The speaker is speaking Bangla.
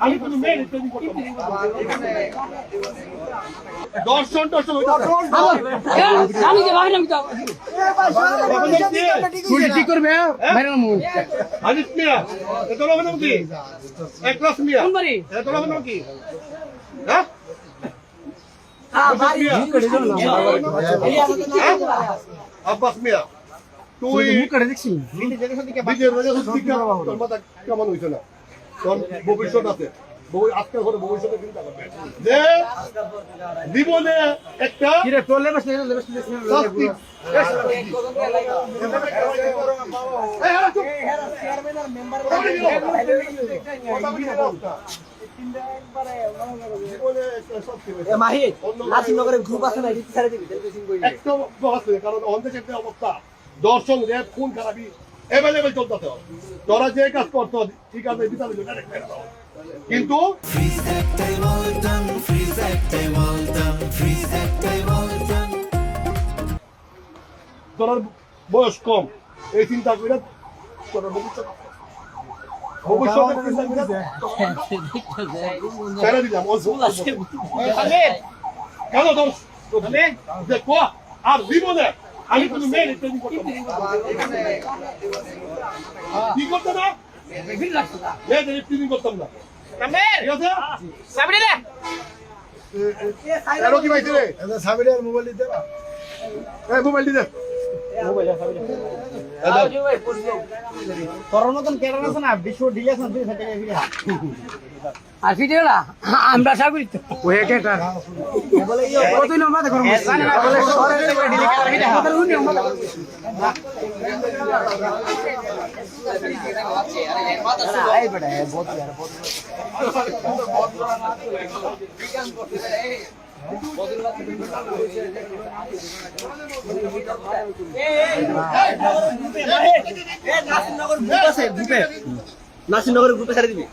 আমি কোনো মেয়ে ইত্যাদি করতাম দর্শন আমি যে ভাগলাম তো ঠিক করবে হাজিস মিয়া এত লোক নাম কি এক ক্লাস মিয়া কোন বাড়ি এত লোক নাম কি হ্যাঁ আব্বাস মিয়া তুই কেমন হইছে না তোর ভবিষ্যৎ আছে আজকে ঘরে ভবিষ্যতে চিন্তা করবে যে জীবনে একটা অবস্থা দর্শন রেপ খুন খারাপি এভেলেবেল চলতেছে তোরা যে কাজ করতো ঠিক আছে বিচারে কিন্তু তোর বয়স কম এই চিন্তা করে তোর ভবিষ্যতের চিন্তা করে ছেড়ে দিলাম কেন দোষ যে কোয়া আর জীবনে আমি কোনো মেয়ে ইত্যাদি করতাম কি করতে না মেয়েদের ইত্যাদি করতাম না মোবাইল দিতে মোবাইল দিতে তোর মতন কেমন আছে না বিশ্ব ডিলেস না 2 টাকা ভিডিও আর ভিডিওটা আমরা আশা করি তো ওই একটা বলে ইও কতই না মাথা গরম জানি না বলে সরে করে ডিলিট করে ভিডিও আমাদের উনি মাথা আরে বড় বহুত यार বহুত নাসিরনগর গ্রুপে ছেড়ে দিবি